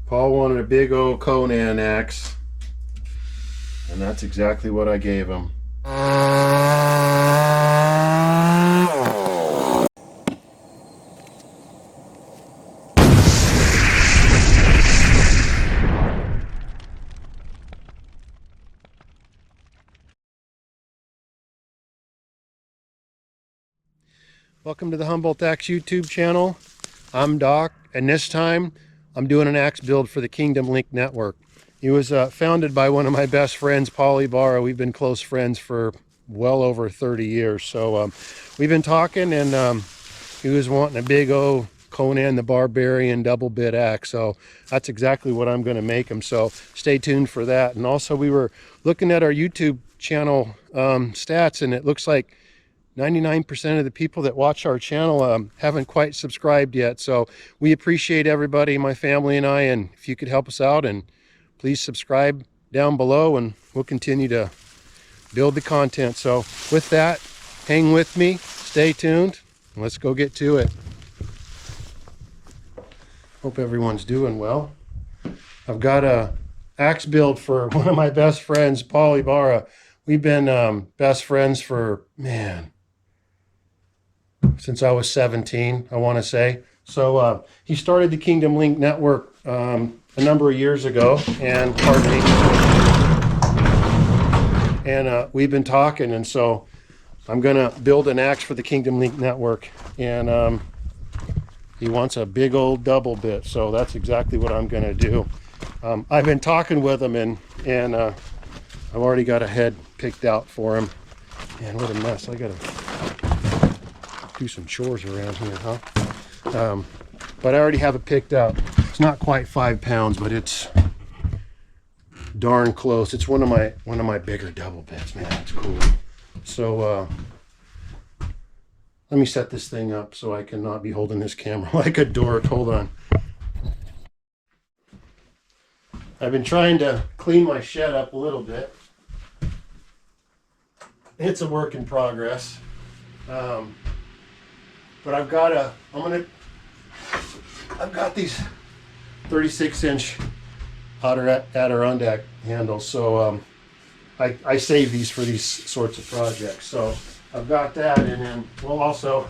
Paul wanted a big old Conan axe, and that's exactly what I gave him. Welcome to the Humboldt Axe YouTube channel. I'm Doc, and this time I'm doing an axe build for the Kingdom Link Network. It was founded by one of my best friends, Paul Ybarra. We've been close friends for well over 30 years. So we've been talking, and he was wanting a big old Conan the Barbarian double bit axe. So that's exactly what I'm going to make him. So stay tuned for that. And also, we were looking at our YouTube channel stats, and it looks like 99% of the people that watch our channel haven't quite subscribed yet. So we appreciate everybody, my family and I, and if you could help us out, and please subscribe down below, and we'll continue to build the content. So with that, hang with me, stay tuned, and let's go get to it. Hope everyone's doing well. I've got a axe build for one of my best friends, Paul Ybarra. We've been best friends for, man, since I was 17, I want to say. So he started the Kingdom Link Network a number of years ago, and pardon me. And we've been talking, and so I'm gonna build an axe for the Kingdom Link Network, and he wants a big old double bit, so that's exactly what I'm gonna do. I've been talking with him, and I've already got a head picked out for him. Man, what a mess! I gotta do some chores around here, huh? But I already have it picked out. It's not quite 5 pounds, but it's darn close. It's one of my bigger double bits, man. It's cool. So let me set this thing up so I cannot be holding this camera like a dork. Hold on. I've been trying to clean my shed up a little bit. It's a work in progress. But I've got these 36-inch Adirondack handles, so I save these for these sorts of projects. So I've got that, and then, well, also,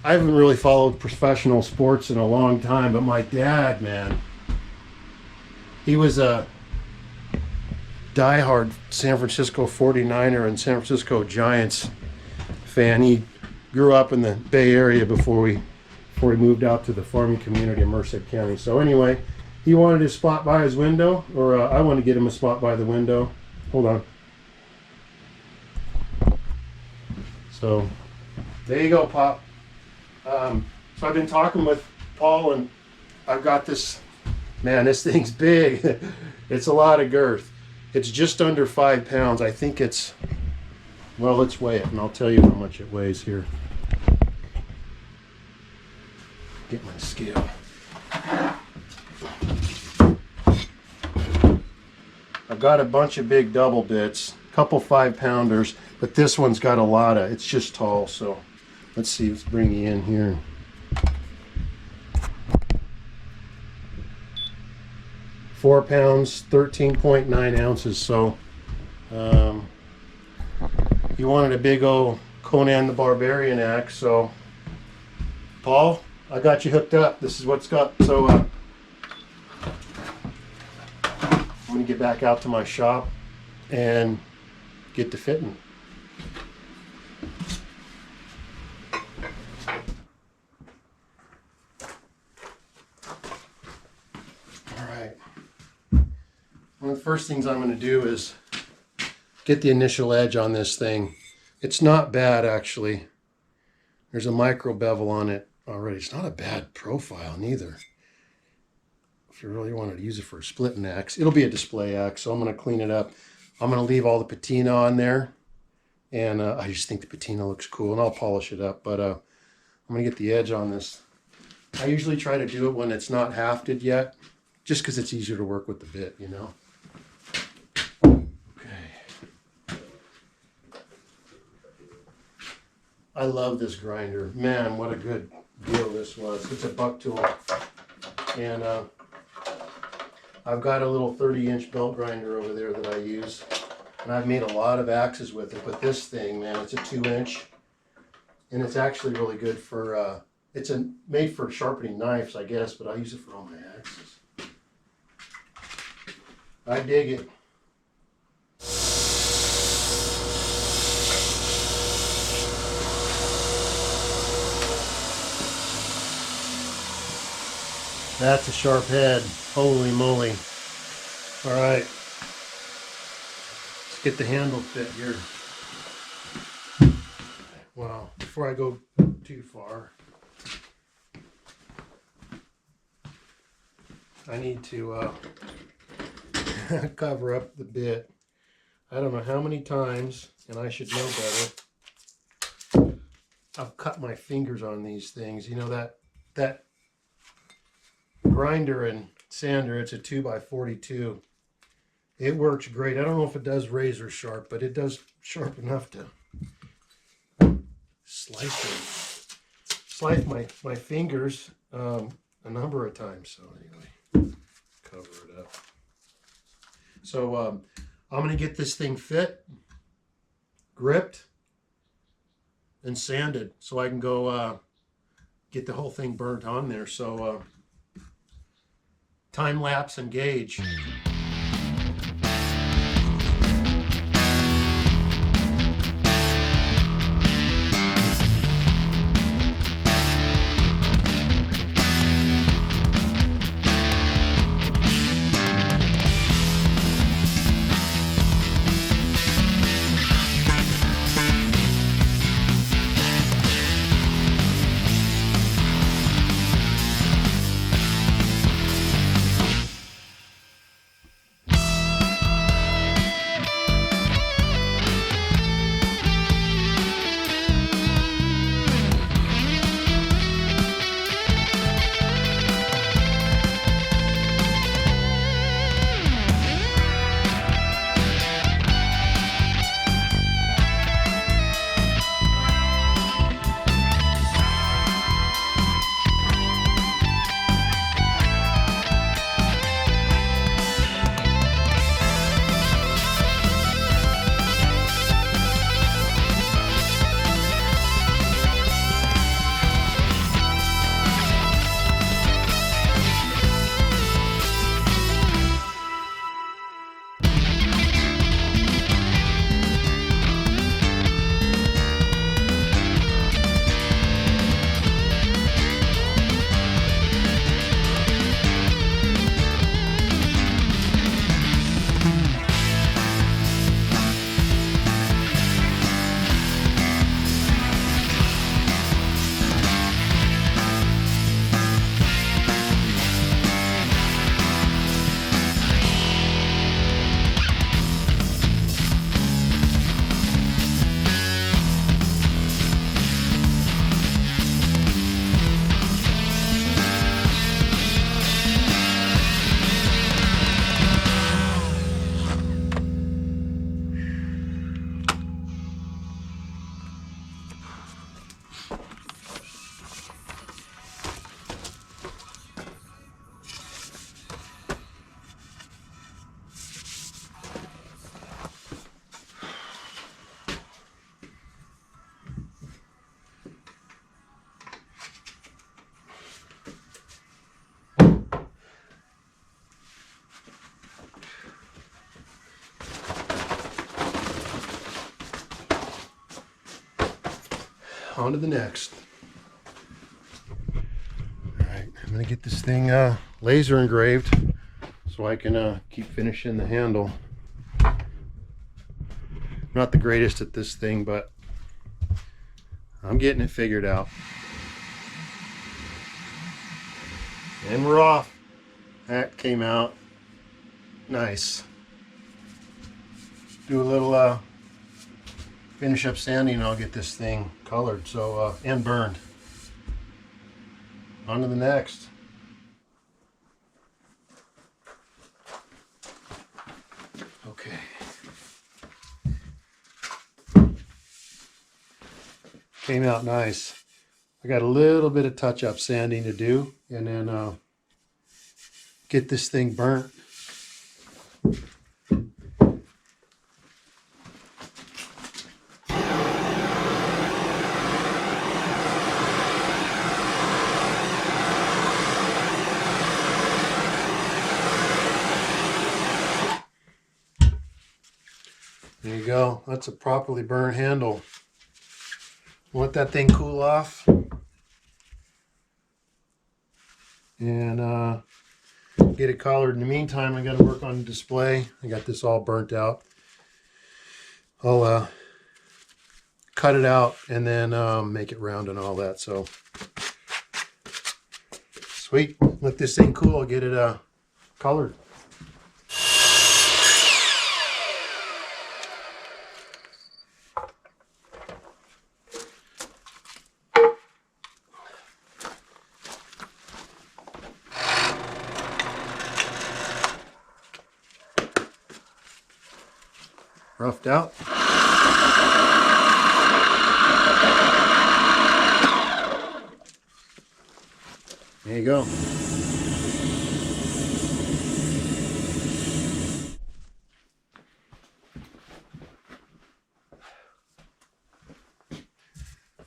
I haven't really followed professional sports in a long time, but my dad, man, he was a diehard San Francisco 49er and San Francisco Giants fan. He grew up in the Bay Area before we moved out to the farming community in Merced County. So anyway, he wanted a spot by his window, or I wanted to get him a spot by the window. Hold on. So there you go, Pop. So I've been talking with Paul, and I've got this, man, this thing's big. It's a lot of girth. It's just under 5 pounds. I think it's, well, let's weigh it, and I'll tell you how much it weighs here. Get my scale. I've got a bunch of big double bits, a couple 5-pounders, but this one's got a lot of, it's just tall, so let's see, let's bring you in here. Four pounds, 13.9 ounces, so he wanted a big old Conan the Barbarian axe, so Paul, I got you hooked up. This is what's got. So I'm gonna get back out to my shop and get to fitting. All right. One of the first things I'm gonna do is get the initial edge on this thing. It's not bad, actually. There's a micro bevel on it already. It's not a bad profile neither. If you really wanted to use it for a splitting axe, it'll be a display axe, so I'm going to clean it up. I'm going to leave all the patina on there, and I just think the patina looks cool, and I'll polish it up, but I'm going to get the edge on this. I usually try to do it when it's not hafted yet, just because it's easier to work with the bit, you know. I love this grinder. Man, what a good deal this was. It's a buck tool. And I've got a little 30-inch belt grinder over there that I use, and I've made a lot of axes with it. But this thing, man, it's a 2-inch, and it's actually really good for, made for sharpening knives, I guess, but I use it for all my axes. I dig it. That's a sharp head. Holy moly. All right. Let's get the handle fit here. Well, before I go too far, I need to cover up the bit. I don't know how many times, and I should know better, I've cut my fingers on these things. You know, that grinder and sander, it's a 2x42. It works great. I don't know if it does razor sharp, but it does sharp enough to slice my fingers a number of times. So anyway, cover it up. So I'm going to get this thing fit, gripped, and sanded so I can go get the whole thing burnt on there. So time lapse and gauge. On to the next. All right, I'm gonna get this thing laser engraved so I can keep finishing the handle. Not the greatest at this thing, but I'm getting it figured out. And we're off. That came out nice. Do a little finish up sanding and I'll get this thing colored and burned. On to the next. Okay. Came out nice. I got a little bit of touch-up sanding to do and then get this thing burnt There you go. That's a properly burned handle. Let that thing cool off. And get it collared. In the meantime, I got to work on the display. I got this all burnt out. I'll cut it out and then make it round and all that. So sweet. Let this thing cool. I'll get it colored. Roughed out. There you go.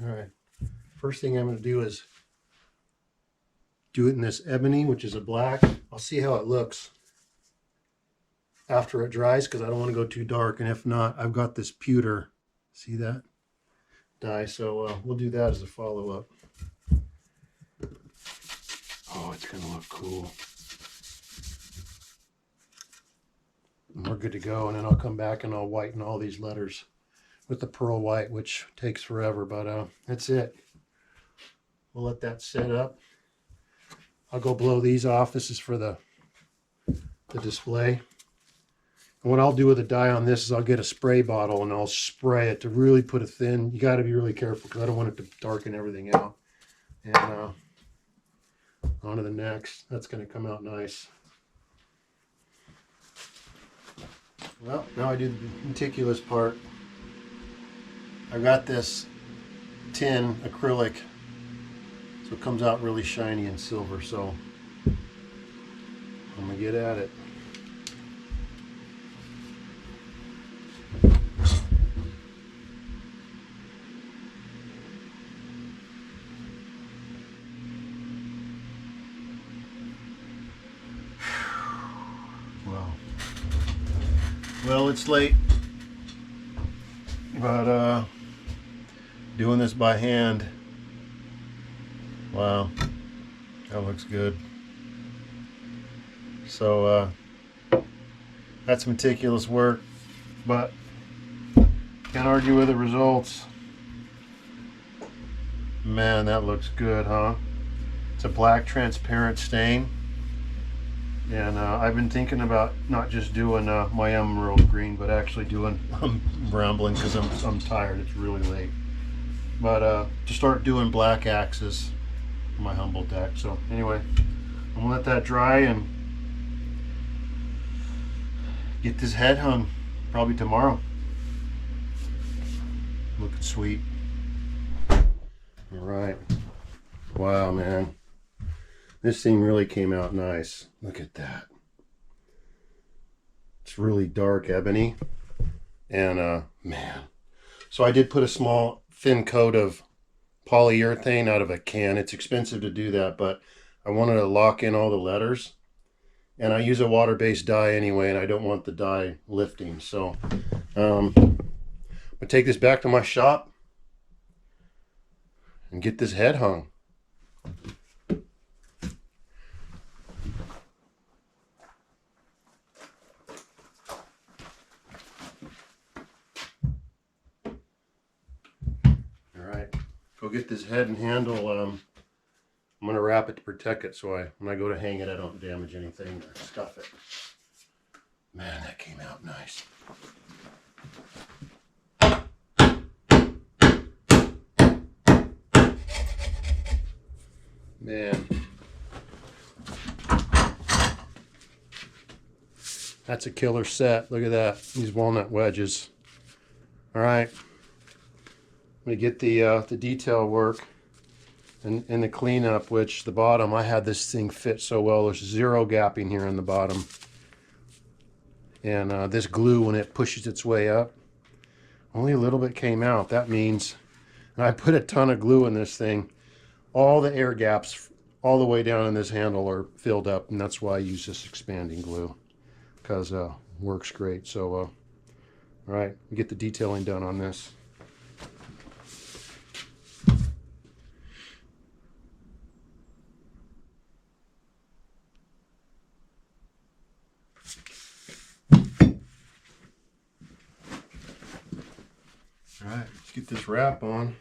All right. First thing I'm going to do is do it in this ebony, which is a black. I'll see how it looks after it dries, because I don't want to go too dark, and if not, I've got this pewter, see that, dye, so we'll do that as a follow-up. Oh, it's gonna look cool. And we're good to go, and then I'll come back and I'll whiten all these letters with the pearl white, which takes forever, but that's it. We'll let that set up. I'll go blow these off. This is for the display. And what I'll do with the dye on this is I'll get a spray bottle and I'll spray it to really put a thin. You got to be really careful because I don't want it to darken everything out. And on to the next. That's going to come out nice. Well, now I do the meticulous part. I got this tin acrylic, so it comes out really shiny and silver. So I'm going to get at it. Well, it's late, but doing this by hand, wow, that looks good. So that's meticulous work, but can't argue with the results. Man, that looks good, huh? It's a black transparent stain. And I've been thinking about not just doing my emerald green, but actually doing, I'm rambling because I'm tired, it's really late. But to start doing black axes for my Humboldt axe. So anyway, I'm gonna let that dry and get this head hung probably tomorrow. Looking sweet. All right. Wow, man. This thing really came out nice. Look at that. It's really dark ebony. And man. So I did put a small thin coat of polyurethane out of a can. It's expensive to do that, but I wanted to lock in all the letters. And I use a water-based dye anyway, and I don't want the dye lifting. So I'm going to take this back to my shop and get this head hung. Go get this head and handle. I'm going to wrap it to protect it, so when I go to hang it, I don't damage anything or scuff it. Man, that came out nice. Man. That's a killer set. Look at that. These walnut wedges. All right. I'm going to get the detail work and the cleanup, which the bottom, I had this thing fit so well. There's zero gapping here in the bottom. And this glue, when it pushes its way up, only a little bit came out. That means, and I put a ton of glue in this thing, all the air gaps all the way down in this handle are filled up, and that's why I use this expanding glue, because it works great. So All right, get the detailing done on this. All right, let's get this wrap on.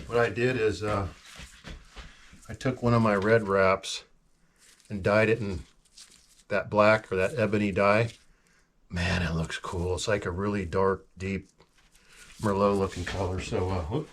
What I did is I took one of my red wraps and dyed it in that black or that ebony dye. Man, it looks cool. It's like a really dark, deep Merlot looking color. So, whoop.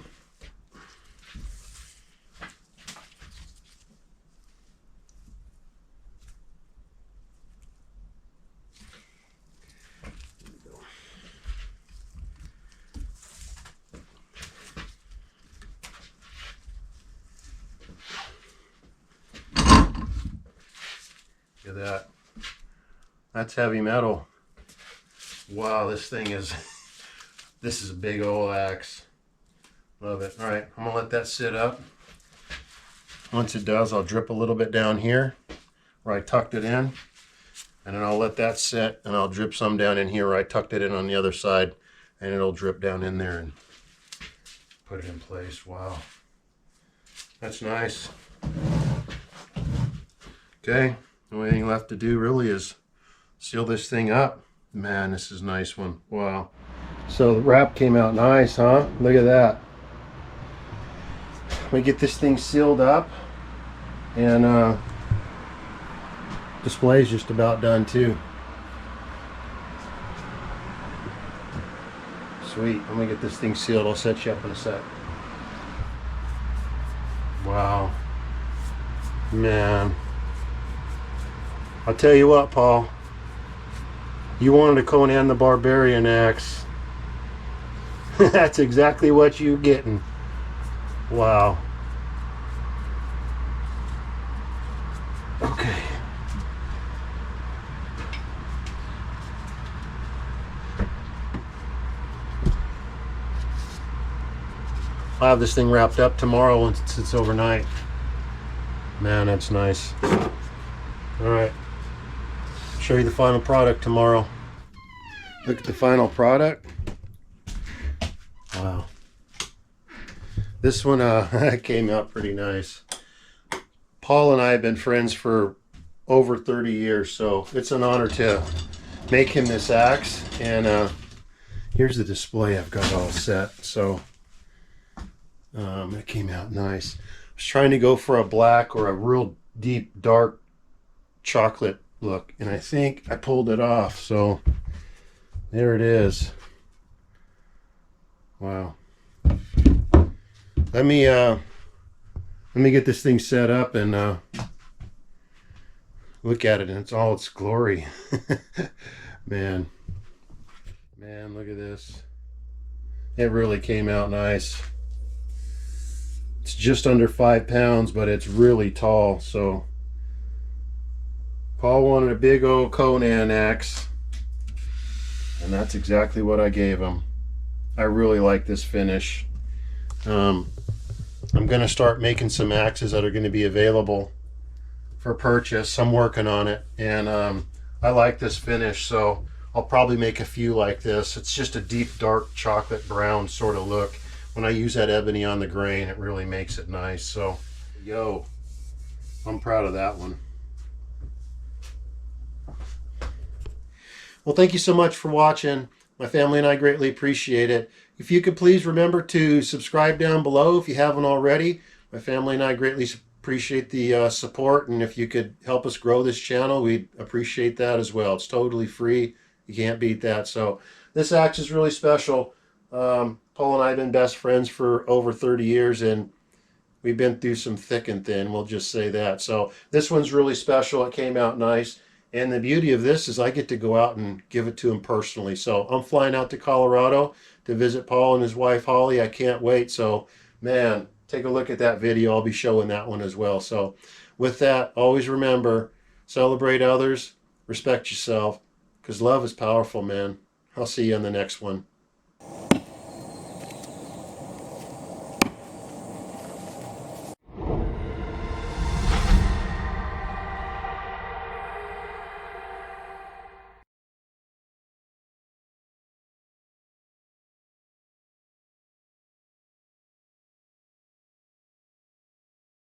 Look at that. That's heavy metal. Wow, this thing is, this is a big old axe. Love it. All right, I'm gonna let that sit up. Once it does, I'll drip a little bit down here where I tucked it in. And then I'll let that sit and I'll drip some down in here where I tucked it in on the other side. And it'll drip down in there and put it in place. Wow. That's nice. Okay, the only thing left to do really is seal this thing up. Man, this is a nice one. Wow. So the wrap came out nice, huh? Look at that. We get this thing sealed up, and display is just about done too. Sweet. I'm gonna get this thing sealed. I'll set you up in a sec. Wow. Man. I'll tell you what, Paul. You wanted a Conan the Barbarian axe. That's exactly what you're getting. Wow. Okay. I'll have this thing wrapped up tomorrow once it's overnight. Man, that's nice. All right. Show you the final product tomorrow. Look at the final product. Wow. This one came out pretty nice. Paul and I have been friends for over 30 years, so it's an honor to make him this axe. And here's the display I've got all set. So it came out nice. I was trying to go for a black or a real deep, dark chocolate look, and I think I pulled it off. So there it is. Wow. Let me get this thing set up and look at it in all its glory. Man, look at this. It really came out nice. It's just under 5 pounds, but it's really tall. So Paul wanted a big old Conan axe, and that's exactly what I gave him. I really like this finish. I'm going to start making some axes that are going to be available for purchase. I'm working on it, and I like this finish, so I'll probably make a few like this. It's just a deep, dark chocolate brown sort of look. When I use that ebony on the grain, it really makes it nice. So, yo, I'm proud of that one. Well, thank you so much for watching. My family and I greatly appreciate it. If you could please remember to subscribe down below if you haven't already. My family and I greatly appreciate the support, and if you could help us grow this channel, we'd appreciate that as well. It's totally free. You can't beat that. So this axe is really special. Paul and I have been best friends for over 30 years, and we've been through some thick and thin, we'll just say that. So this one's really special. It came out nice. And the beauty of this is I get to go out and give it to him personally. So I'm flying out to Colorado to visit Paul and his wife, Holly. I can't wait. So, man, take a look at that video. I'll be showing that one as well. So with that, always remember, celebrate others, respect yourself, because love is powerful, man. I'll see you on the next one.